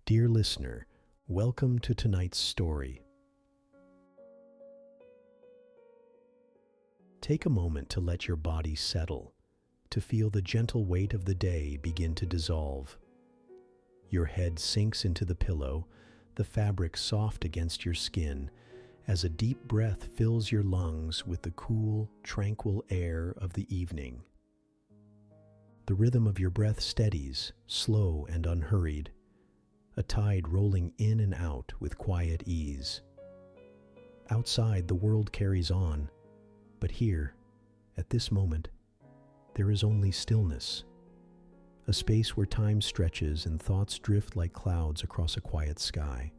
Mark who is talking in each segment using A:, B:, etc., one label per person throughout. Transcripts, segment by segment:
A: Dear listener, welcome to tonight's story. Take a moment to let your body settle, to feel the gentle weight of the day begin to dissolve. Your head sinks into the pillow, the fabric soft against your skin, as a deep breath fills your lungs with the cool, tranquil air of the evening. The rhythm of your breath steadies, slow and unhurried, a tide rolling in and out with quiet ease. Outside, the world carries on, but here, at this moment, there is only stillness, a space where time stretches and thoughts drift like clouds across a quiet sky.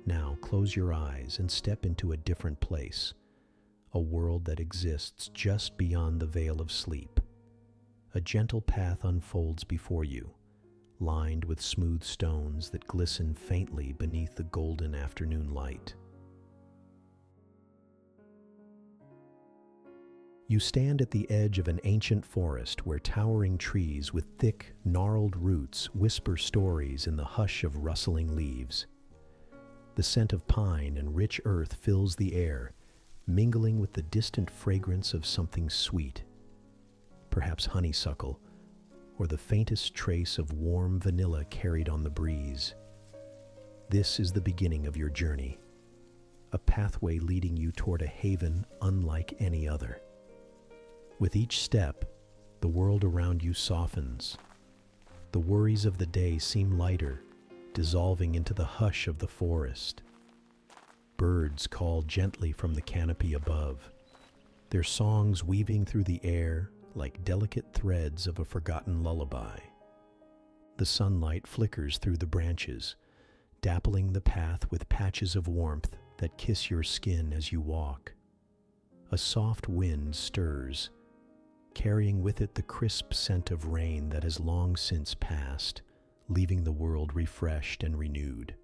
A: Now, close your eyes and step into a different place, a world that exists just beyond the veil of sleep. A gentle path unfolds before you, lined with smooth stones that glisten faintly beneath the golden afternoon light. You stand at the edge of an ancient forest where towering trees with thick, gnarled roots whisper stories in the hush of rustling leaves. The scent of pine and rich earth fills the air, mingling with the distant fragrance of something sweet, perhaps honeysuckle, or the faintest trace of warm vanilla carried on the breeze. This is the beginning of your journey, a pathway leading you toward a haven unlike any other. With each step, the world around you softens. The worries of the day seem lighter, dissolving into the hush of the forest. Birds call gently from the canopy above, their songs weaving through the air like delicate threads of a forgotten lullaby. The sunlight flickers through the branches, dappling the path with patches of warmth that kiss your skin as you walk. A soft wind stirs, carrying with it the crisp scent of rain that has long since passed, leaving the world refreshed and renewed.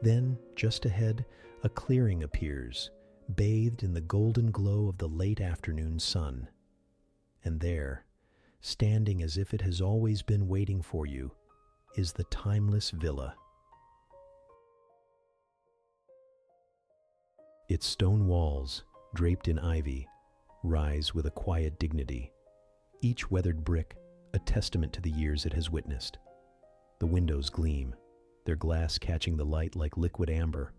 A: Then, just ahead, a clearing appears, bathed in the golden glow of the late afternoon sun. And there, standing as if it has always been waiting for you, is the timeless villa. Its stone walls, draped in ivy, rise with a quiet dignity, each weathered brick a testament to the years it has witnessed. The windows gleam, their glass catching the light like liquid amber,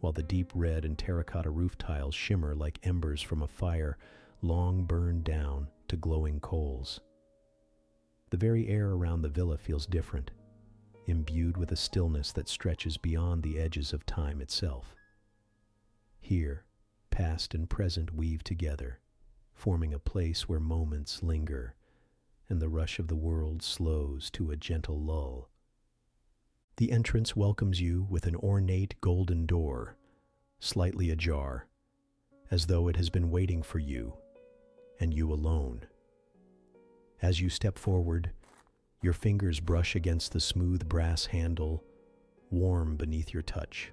A: while the deep red and terracotta roof tiles shimmer like embers from a fire long burned down to glowing coals. The very air around the villa feels different, imbued with a stillness that stretches beyond the edges of time itself. Here, past and present weave together, forming a place where moments linger and the rush of the world slows to a gentle lull. The entrance welcomes you with an ornate golden door, slightly ajar, as though it has been waiting for you, and you alone. As you step forward, your fingers brush against the smooth brass handle, warm beneath your touch.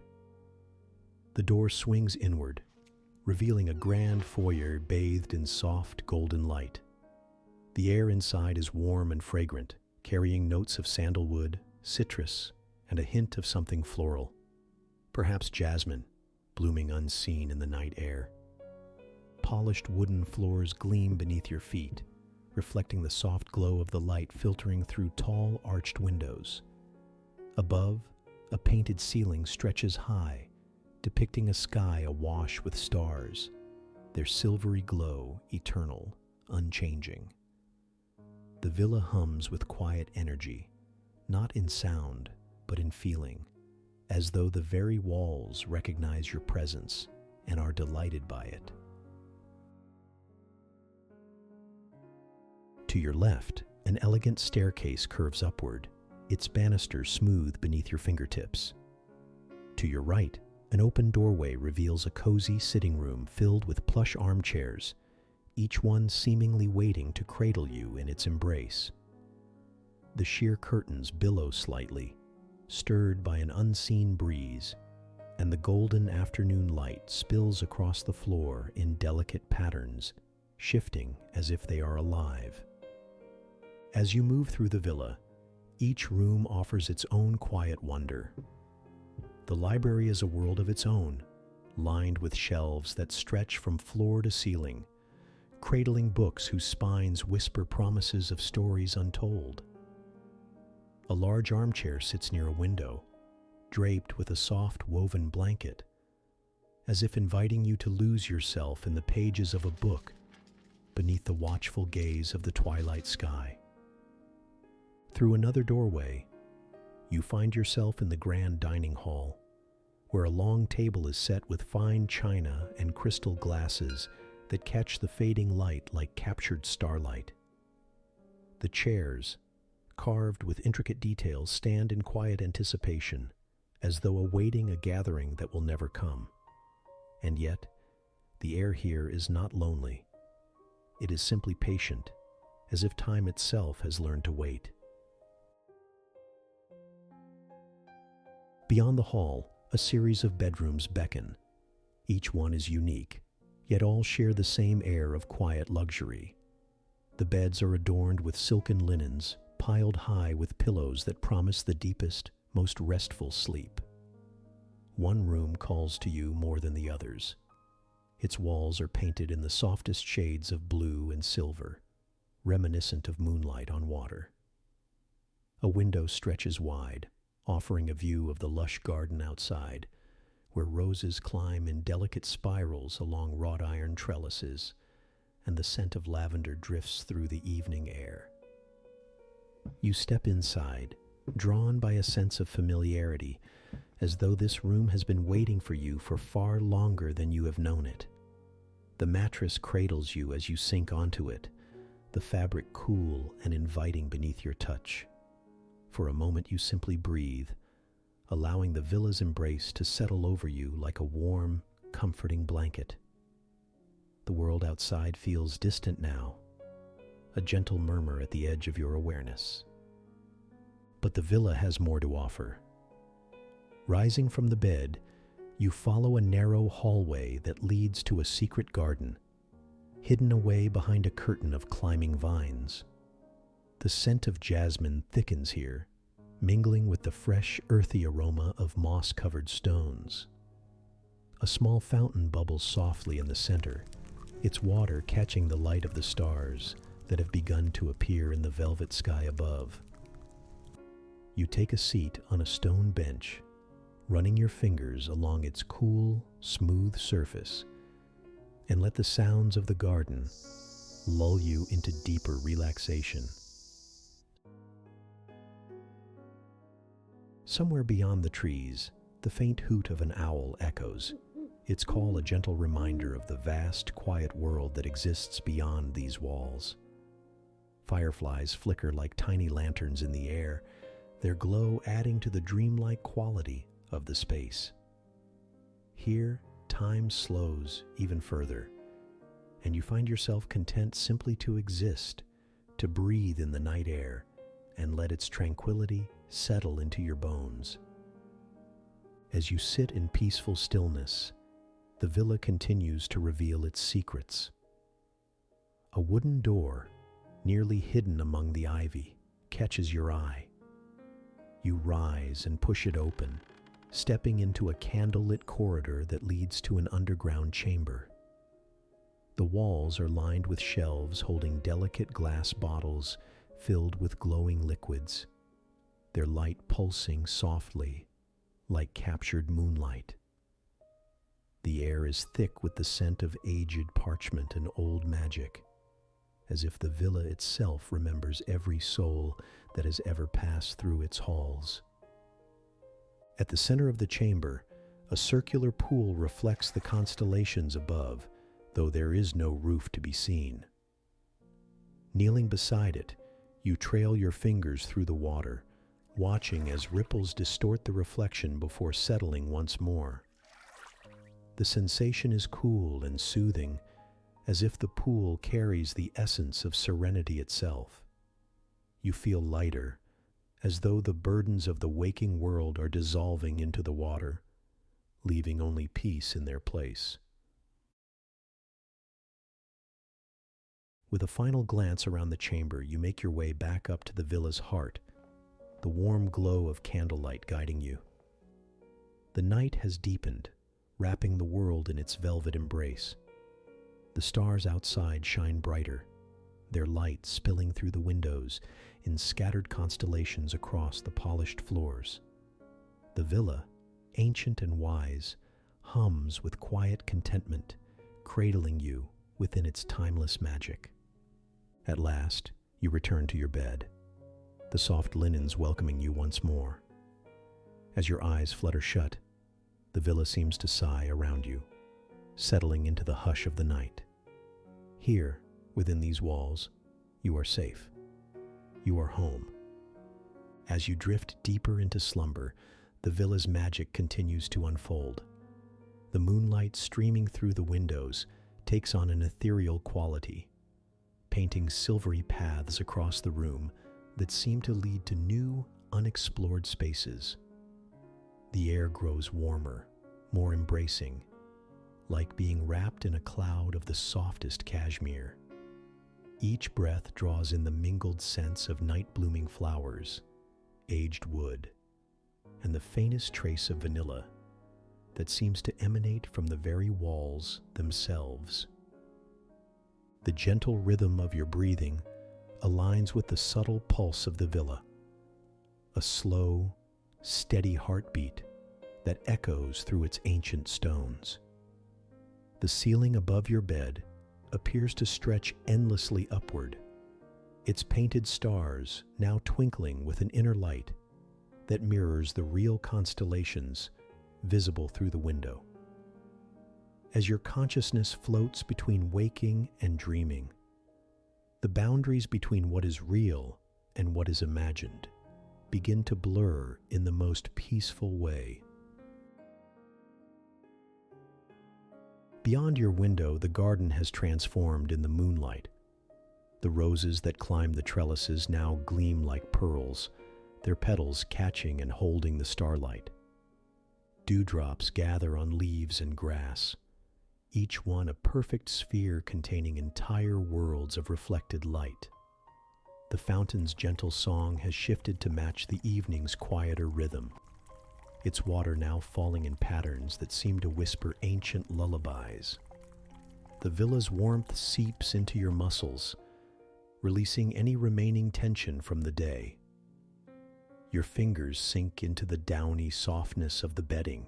A: The door swings inward, revealing a grand foyer bathed in soft golden light. The air inside is warm and fragrant, carrying notes of sandalwood, citrus, and a hint of something floral, perhaps jasmine, blooming unseen in the night air. Polished wooden floors gleam beneath your feet, reflecting the soft glow of the light filtering through tall, arched windows. Above, a painted ceiling stretches high, depicting a sky awash with stars, their silvery glow eternal, unchanging. The villa hums with quiet energy, not in sound, but in feeling, as though the very walls recognize your presence and are delighted by it. To your left, an elegant staircase curves upward, its banisters smooth beneath your fingertips. To your right, an open doorway reveals a cozy sitting room filled with plush armchairs, each one seemingly waiting to cradle you in its embrace. The sheer curtains billow slightly, stirred by an unseen breeze, and the golden afternoon light spills across the floor in delicate patterns, shifting as if they are alive. As you move through the villa, Each room offers its own quiet wonder. The library is a world of its own, lined with shelves that stretch from floor to ceiling, cradling books whose spines whisper promises of stories untold. A large armchair sits near a window, draped with a soft woven blanket, as if inviting you to lose yourself in the pages of a book beneath the watchful gaze of the twilight sky. Through another doorway, you find yourself in the grand dining hall, where a long table is set with fine china and crystal glasses that catch the fading light like captured starlight. The chairs, carved with intricate details, stand in quiet anticipation, as though awaiting a gathering that will never come. And yet, the air here is not lonely. It is simply patient, as if time itself has learned to wait. Beyond the hall, a series of bedrooms beckon. Each one is unique, yet all share the same air of quiet luxury. The beds are adorned with silken linens, piled high with pillows that promise the deepest, most restful sleep. One room calls to you more than the others. Its walls are painted in the softest shades of blue and silver, reminiscent of moonlight on water. A window stretches wide, offering a view of the lush garden outside, where roses climb in delicate spirals along wrought iron trellises, and the scent of lavender drifts through the evening air. You step inside, drawn by a sense of familiarity, as though this room has been waiting for you for far longer than you have known it. The mattress cradles you as you sink onto it, the fabric cool and inviting beneath your touch. For a moment you simply breathe, allowing the villa's embrace to settle over you like a warm, comforting blanket. The world outside feels distant now, a gentle murmur at the edge of your awareness. But the villa has more to offer. Rising from the bed, you follow a narrow hallway that leads to a secret garden, hidden away behind a curtain of climbing vines. The scent of jasmine thickens here, mingling with the fresh, earthy aroma of moss-covered stones. A small fountain bubbles softly in the center, its water catching the light of the stars that have begun to appear in the velvet sky above. You take a seat on a stone bench, running your fingers along its cool, smooth surface, and let the sounds of the garden lull you into deeper relaxation. Somewhere beyond the trees, the faint hoot of an owl echoes, its call a gentle reminder of the vast, quiet world that exists beyond these walls. Fireflies flicker like tiny lanterns in the air, their glow adding to the dreamlike quality of the space. Here, time slows even further, and you find yourself content simply to exist, to breathe in the night air, and let its tranquility settle into your bones. As you sit in peaceful stillness, the villa continues to reveal its secrets. A wooden door, nearly hidden among the ivy, catches your eye. You rise and push it open, stepping into a candlelit corridor that leads to an underground chamber. The walls are lined with shelves holding delicate glass bottles filled with glowing liquids, their light pulsing softly like captured moonlight. The air is thick with the scent of aged parchment and old magic, as if the villa itself remembers every soul that has ever passed through its halls. At the center of the chamber, a circular pool reflects the constellations above, though there is no roof to be seen. Kneeling beside it, you trail your fingers through the water, watching as ripples distort the reflection before settling once more. The sensation is cool and soothing, as if the pool carries the essence of serenity itself. You feel lighter, as though the burdens of the waking world are dissolving into the water, leaving only peace in their place. With a final glance around the chamber, you make your way back up to the villa's heart, the warm glow of candlelight guiding you. The night has deepened, wrapping the world in its velvet embrace. The stars outside shine brighter, their light spilling through the windows in scattered constellations across the polished floors. The villa, ancient and wise, hums with quiet contentment, cradling you within its timeless magic. At last, you return to your bed, the soft linens welcoming you once more. As your eyes flutter shut, the villa seems to sigh around you, settling into the hush of the night. Here, within these walls, you are safe. You are home. As you drift deeper into slumber, the villa's magic continues to unfold. The moonlight streaming through the windows takes on an ethereal quality, painting silvery paths across the room that seem to lead to new, unexplored spaces. The air grows warmer, more embracing, like being wrapped in a cloud of the softest cashmere. Each breath draws in the mingled scents of night-blooming flowers, aged wood, and the faintest trace of vanilla that seems to emanate from the very walls themselves. The gentle rhythm of your breathing aligns with the subtle pulse of the villa, a slow, steady heartbeat that echoes through its ancient stones. The ceiling above your bed appears to stretch endlessly upward, its painted stars now twinkling with an inner light that mirrors the real constellations visible through the window. As your consciousness floats between waking and dreaming, the boundaries between what is real and what is imagined begin to blur in the most peaceful way. Beyond your window, the garden has transformed in the moonlight. The roses that climb the trellises now gleam like pearls, their petals catching and holding the starlight. Dewdrops gather on leaves and grass, each one a perfect sphere containing entire worlds of reflected light. The fountain's gentle song has shifted to match the evening's quieter rhythm, its water now falling in patterns that seem to whisper ancient lullabies. The villa's warmth seeps into your muscles, releasing any remaining tension from the day. Your fingers sink into the downy softness of the bedding,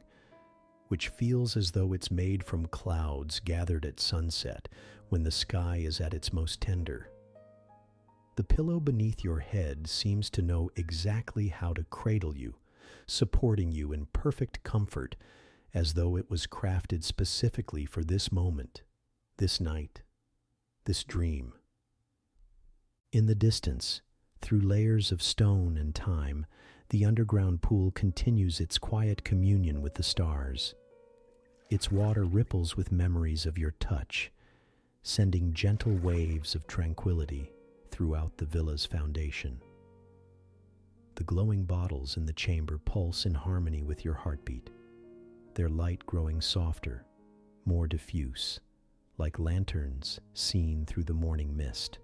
A: which feels as though it's made from clouds gathered at sunset when the sky is at its most tender. The pillow beneath your head seems to know exactly how to cradle you, supporting you in perfect comfort, as though it was crafted specifically for this moment, this night, this dream. In the distance, through layers of stone and time, the underground pool continues its quiet communion with the stars. Its water ripples with memories of your touch, sending gentle waves of tranquility throughout the villa's foundation. The glowing bottles in the chamber pulse in harmony with your heartbeat, their light growing softer, more diffuse, like lanterns seen through the morning mist.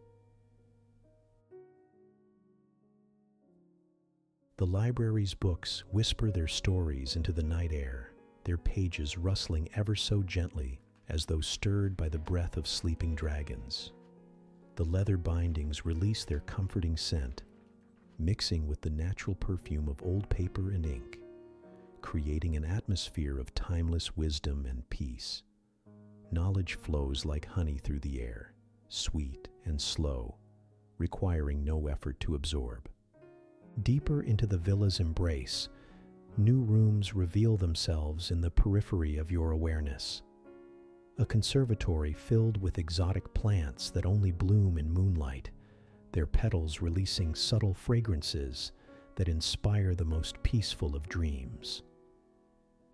A: The library's books whisper their stories into the night air, their pages rustling ever so gently as though stirred by the breath of sleeping dragons. The leather bindings release their comforting scent, mixing with the natural perfume of old paper and ink, creating an atmosphere of timeless wisdom and peace. Knowledge flows like honey through the air, sweet and slow, requiring no effort to absorb. Deeper into the villa's embrace, new rooms reveal themselves in the periphery of your awareness. A conservatory filled with exotic plants that only bloom in moonlight, their petals releasing subtle fragrances that inspire the most peaceful of dreams.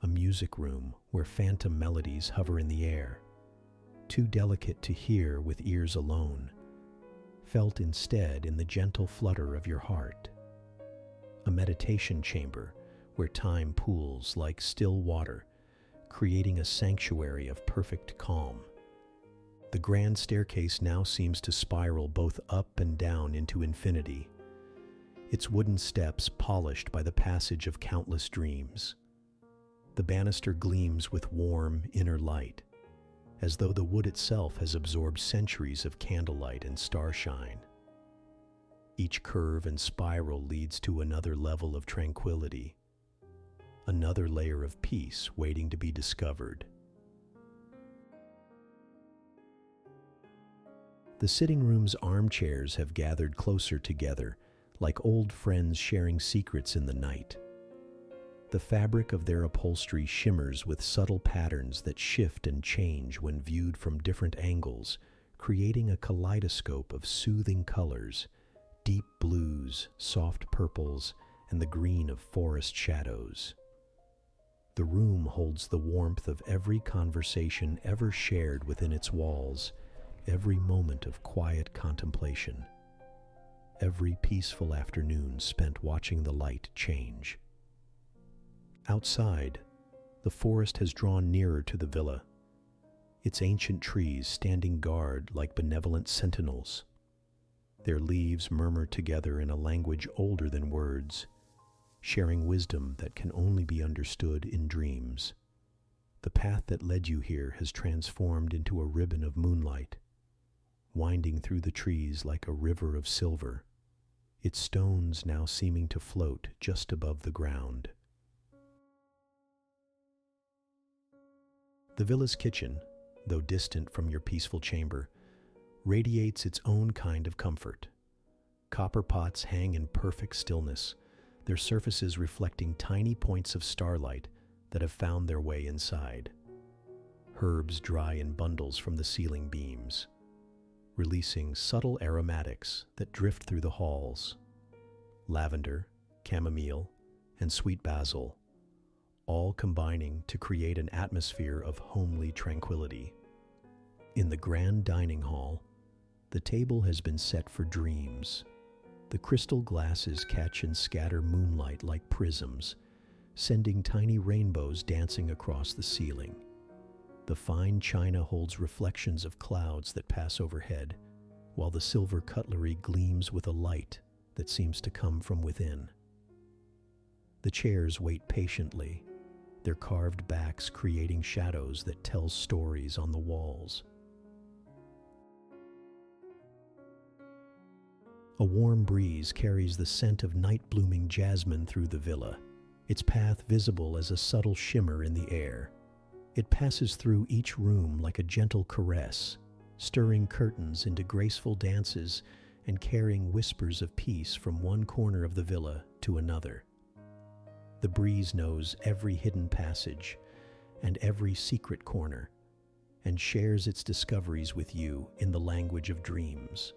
A: A music room where phantom melodies hover in the air, too delicate to hear with ears alone, felt instead in the gentle flutter of your heart. A meditation chamber where time pools like still water, creating a sanctuary of perfect calm. The grand staircase now seems to spiral both up and down into infinity, its wooden steps polished by the passage of countless dreams. The banister gleams with warm, inner light, as though the wood itself has absorbed centuries of candlelight and starshine. Each curve and spiral leads to another level of tranquility, another layer of peace waiting to be discovered. The sitting room's armchairs have gathered closer together, like old friends sharing secrets in the night. The fabric of their upholstery shimmers with subtle patterns that shift and change when viewed from different angles, creating a kaleidoscope of soothing colors, deep blues, soft purples, and the green of forest shadows. The room holds the warmth of every conversation ever shared within its walls, every moment of quiet contemplation, every peaceful afternoon spent watching the light change. Outside, the forest has drawn nearer to the villa, its ancient trees standing guard like benevolent sentinels. Their leaves murmur together in a language older than words, sharing wisdom that can only be understood in dreams. The path that led you here has transformed into a ribbon of moonlight, winding through the trees like a river of silver, its stones now seeming to float just above the ground. The villa's kitchen, though distant from your peaceful chamber, radiates its own kind of comfort. Copper pots hang in perfect stillness, their surfaces reflecting tiny points of starlight that have found their way inside. Herbs dry in bundles from the ceiling beams, releasing subtle aromatics that drift through the halls. Lavender, chamomile, and sweet basil, all combining to create an atmosphere of homely tranquility. In the grand dining hall, the table has been set for dreams. The crystal glasses catch and scatter moonlight like prisms, sending tiny rainbows dancing across the ceiling. The fine china holds reflections of clouds that pass overhead, while the silver cutlery gleams with a light that seems to come from within. The chairs wait patiently, their carved backs creating shadows that tell stories on the walls. A warm breeze carries the scent of night-blooming jasmine through the villa, its path visible as a subtle shimmer in the air. It passes through each room like a gentle caress, stirring curtains into graceful dances and carrying whispers of peace from one corner of the villa to another. The breeze knows every hidden passage and every secret corner, and shares its discoveries with you in the language of dreams.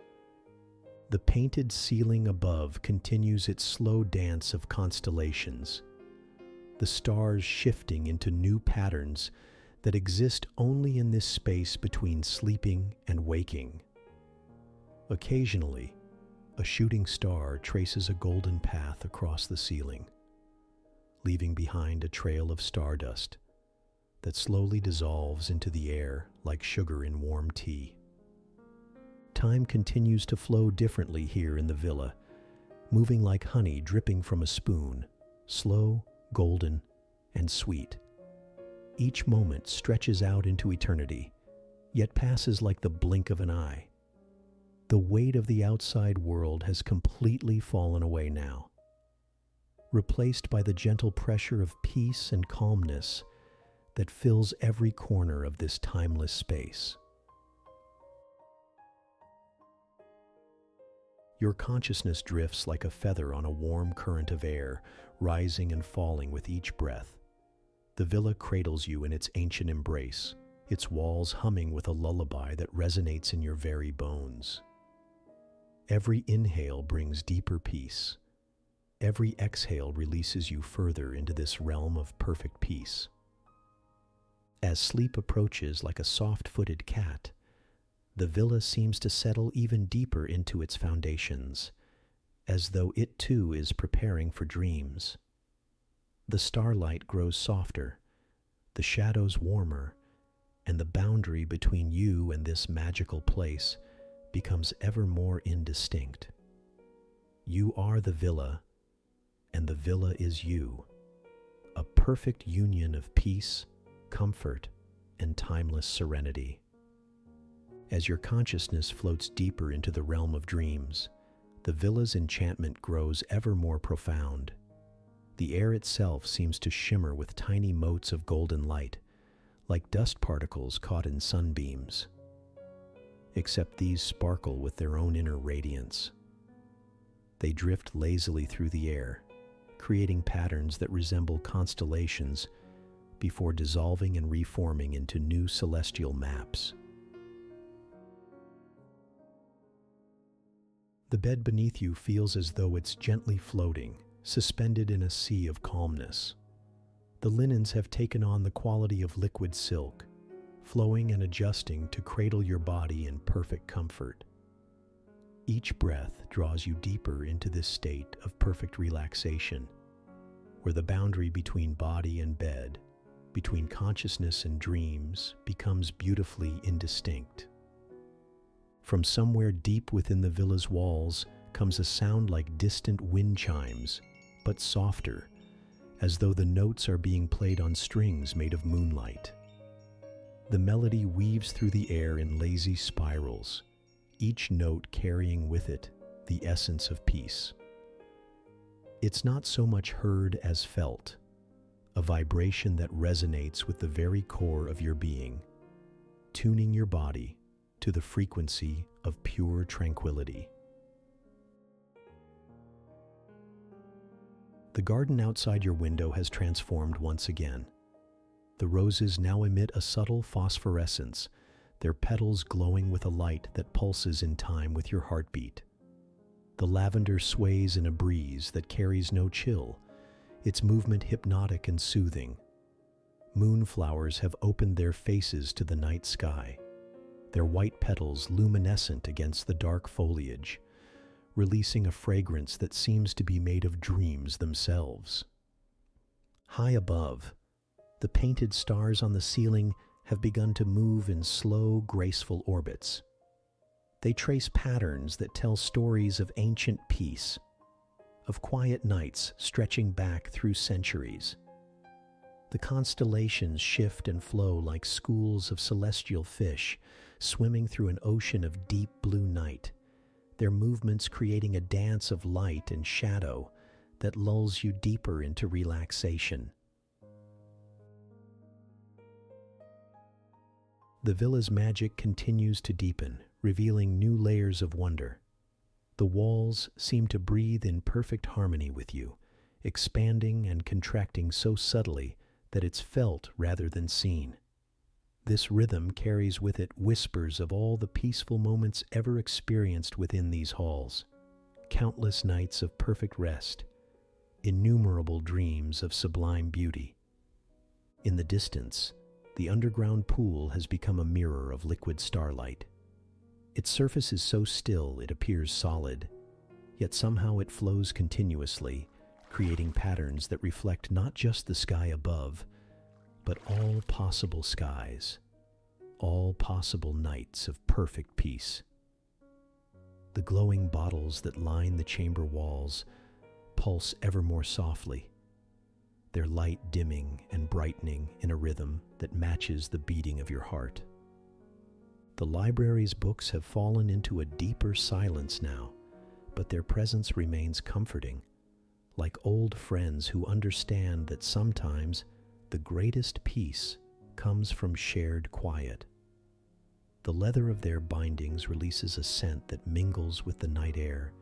A: The painted ceiling above continues its slow dance of constellations, the stars shifting into new patterns that exist only in this space between sleeping and waking. Occasionally, a shooting star traces a golden path across the ceiling, leaving behind a trail of stardust that slowly dissolves into the air like sugar in warm tea. Time continues to flow differently here in the villa, moving like honey dripping from a spoon, slow, golden, and sweet. Each moment stretches out into eternity, yet passes like the blink of an eye. The weight of the outside world has completely fallen away now, replaced by the gentle pressure of peace and calmness that fills every corner of this timeless space. Your consciousness drifts like a feather on a warm current of air, rising and falling with each breath. The villa cradles you in its ancient embrace, its walls humming with a lullaby that resonates in your very bones. Every inhale brings deeper peace. Every exhale releases you further into this realm of perfect peace. As sleep approaches like a soft-footed cat, the villa seems to settle even deeper into its foundations, as though it too is preparing for dreams. The starlight grows softer, the shadows warmer, and the boundary between you and this magical place becomes ever more indistinct. You are the villa, and the villa is you, a perfect union of peace, comfort, and timeless serenity. As your consciousness floats deeper into the realm of dreams, the villa's enchantment grows ever more profound. The air itself seems to shimmer with tiny motes of golden light, like dust particles caught in sunbeams. Except these sparkle with their own inner radiance. They drift lazily through the air, creating patterns that resemble constellations before dissolving and reforming into new celestial maps. The bed beneath you feels as though it's gently floating, suspended in a sea of calmness. The linens have taken on the quality of liquid silk, flowing and adjusting to cradle your body in perfect comfort. Each breath draws you deeper into this state of perfect relaxation, where the boundary between body and bed, between consciousness and dreams, becomes beautifully indistinct. From somewhere deep within the villa's walls comes a sound like distant wind chimes, but softer, as though the notes are being played on strings made of moonlight. The melody weaves through the air in lazy spirals, each note carrying with it the essence of peace. It's not so much heard as felt, a vibration that resonates with the very core of your being, tuning your body to the frequency of pure tranquility. The garden outside your window has transformed once again. The roses now emit a subtle phosphorescence, their petals glowing with a light that pulses in time with your heartbeat. The lavender sways in a breeze that carries no chill, its movement hypnotic and soothing. Moonflowers have opened their faces to the night sky, their white petals luminescent against the dark foliage, releasing a fragrance that seems to be made of dreams themselves. High above, the painted stars on the ceiling have begun to move in slow, graceful orbits. They trace patterns that tell stories of ancient peace, of quiet nights stretching back through centuries. The constellations shift and flow like schools of celestial fish swimming through an ocean of deep blue night, their movements creating a dance of light and shadow that lulls you deeper into relaxation. The villa's magic continues to deepen, revealing new layers of wonder. The walls seem to breathe in perfect harmony with you, expanding and contracting so subtly that it's felt rather than seen. This rhythm carries with it whispers of all the peaceful moments ever experienced within these halls, countless nights of perfect rest, innumerable dreams of sublime beauty. In the distance, the underground pool has become a mirror of liquid starlight. Its surface is so still it appears solid, yet somehow it flows continuously, creating patterns that reflect not just the sky above, but all possible skies, all possible nights of perfect peace. The glowing bottles that line the chamber walls pulse ever more softly, their light dimming and brightening in a rhythm that matches the beating of your heart. The library's books have fallen into a deeper silence now, but their presence remains comforting, like old friends who understand that sometimes the greatest peace comes from shared quiet. The leather of their bindings releases a scent that mingles with the night air,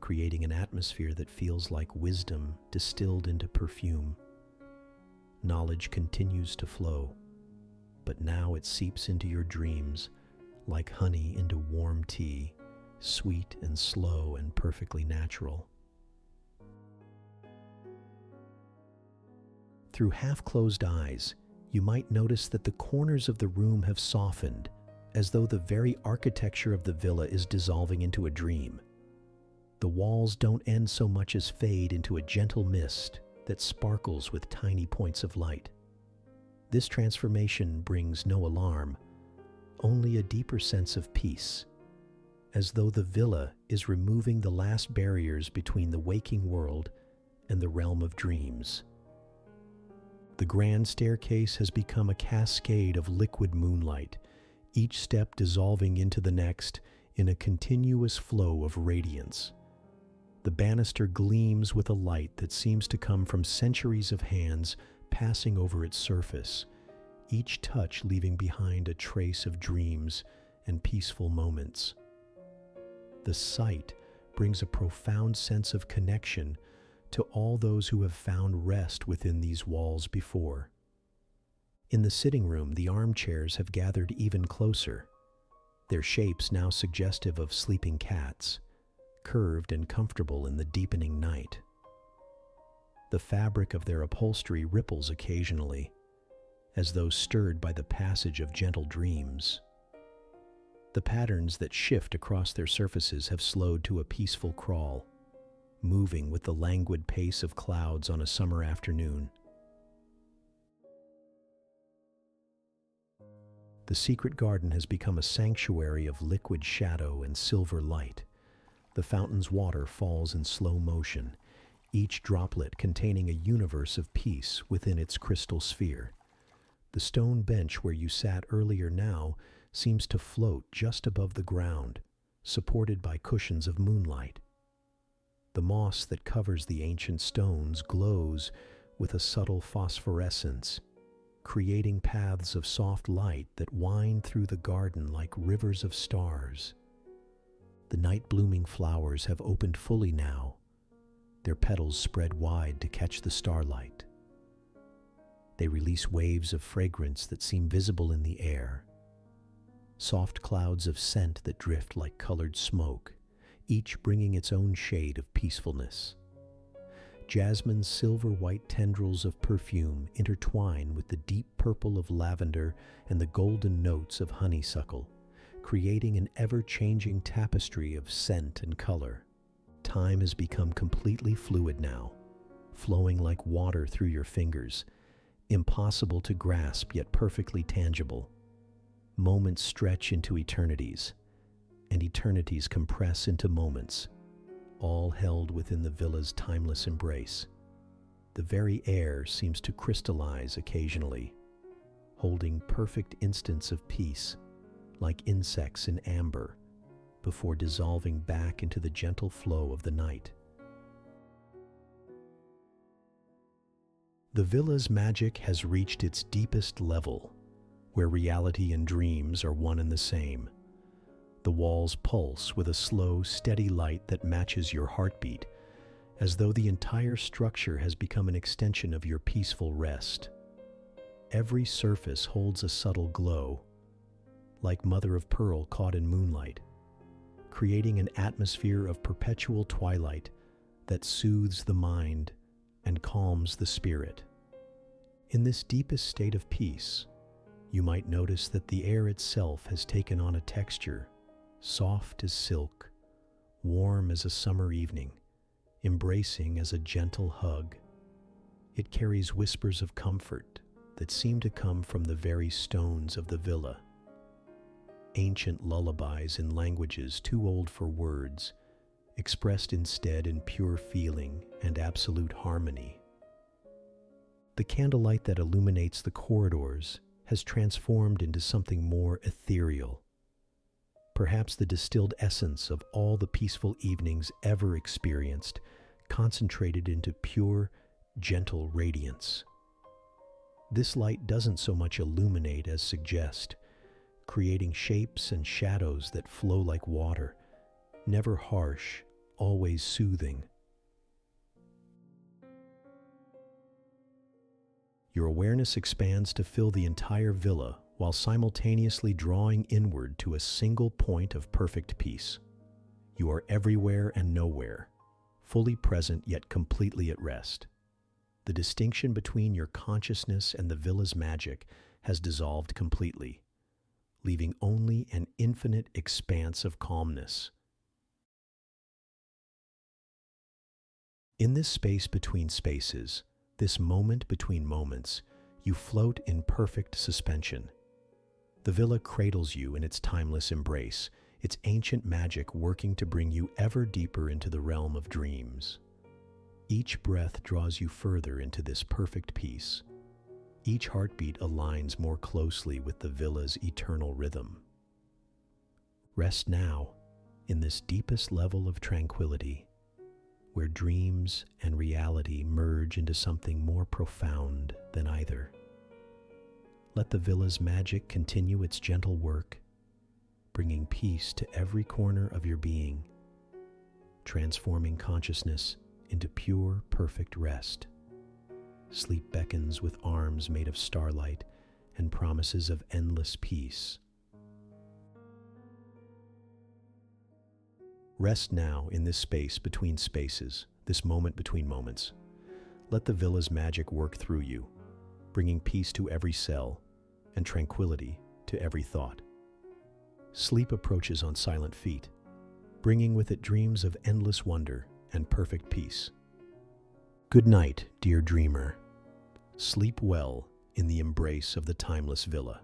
A: creating an atmosphere that feels like wisdom distilled into perfume. Knowledge continues to flow, but now it seeps into your dreams like honey into warm tea, sweet and slow and perfectly natural. Through half-closed eyes, you might notice that the corners of the room have softened, as though the very architecture of the villa is dissolving into a dream. The walls don't end so much as fade into a gentle mist that sparkles with tiny points of light. This transformation brings no alarm, only a deeper sense of peace, as though the villa is removing the last barriers between the waking world and the realm of dreams. The grand staircase has become a cascade of liquid moonlight, each step dissolving into the next in a continuous flow of radiance. The banister gleams with a light that seems to come from centuries of hands passing over its surface, each touch leaving behind a trace of dreams and peaceful moments. The sight brings a profound sense of connection to all those who have found rest within these walls before. In the sitting room, the armchairs have gathered even closer, their shapes now suggestive of sleeping cats, curved and comfortable in the deepening night. The fabric of their upholstery ripples occasionally, as though stirred by the passage of gentle dreams. The patterns that shift across their surfaces have slowed to a peaceful crawl, moving with the languid pace of clouds on a summer afternoon. The secret garden has become a sanctuary of liquid shadow and silver light. The fountain's water falls in slow motion, each droplet containing a universe of peace within its crystal sphere. The stone bench where you sat earlier now seems to float just above the ground, supported by cushions of moonlight. The moss that covers the ancient stones glows with a subtle phosphorescence, creating paths of soft light that wind through the garden like rivers of stars. The night-blooming flowers have opened fully now, their petals spread wide to catch the starlight. They release waves of fragrance that seem visible in the air, soft clouds of scent that drift like colored smoke, each bringing its own shade of peacefulness. Jasmine's silver-white tendrils of perfume intertwine with the deep purple of lavender and the golden notes of honeysuckle, creating an ever-changing tapestry of scent and color. Time has become completely fluid now, flowing like water through your fingers, impossible to grasp yet perfectly tangible. Moments stretch into eternities, and eternities compress into moments, all held within the villa's timeless embrace. The very air seems to crystallize occasionally, holding perfect instants of peace, like insects in amber, before dissolving back into the gentle flow of the night. The villa's magic has reached its deepest level, where reality and dreams are one and the same. The walls pulse with a slow, steady light that matches your heartbeat, as though the entire structure has become an extension of your peaceful rest. Every surface holds a subtle glow, like mother of pearl caught in moonlight, creating an atmosphere of perpetual twilight that soothes the mind and calms the spirit. In this deepest state of peace, you might notice that the air itself has taken on a texture, soft as silk, warm as a summer evening, embracing as a gentle hug. It carries whispers of comfort that seem to come from the very stones of the villa. Ancient lullabies in languages too old for words, expressed instead in pure feeling and absolute harmony. The candlelight that illuminates the corridors has transformed into something more ethereal, perhaps the distilled essence of all the peaceful evenings ever experienced, concentrated into pure, gentle radiance. This light doesn't so much illuminate as suggest, creating shapes and shadows that flow like water, never harsh, always soothing. Your awareness expands to fill the entire villa while simultaneously drawing inward to a single point of perfect peace. You are everywhere and nowhere, fully present yet completely at rest. The distinction between your consciousness and the villa's magic has dissolved completely, leaving only an infinite expanse of calmness. In this space between spaces, this moment between moments, you float in perfect suspension. The villa cradles you in its timeless embrace, its ancient magic working to bring you ever deeper into the realm of dreams. Each breath draws you further into this perfect peace. Each heartbeat aligns more closely with the villa's eternal rhythm. Rest now in this deepest level of tranquility, where dreams and reality merge into something more profound than either. Let the villa's magic continue its gentle work, bringing peace to every corner of your being, transforming consciousness into pure, perfect rest. Sleep beckons with arms made of starlight and promises of endless peace. Rest now in this space between spaces, this moment between moments. Let the villa's magic work through you, bringing peace to every cell and tranquility to every thought. Sleep approaches on silent feet, bringing with it dreams of endless wonder and perfect peace. Good night, dear dreamer. Sleep well in the embrace of the timeless villa.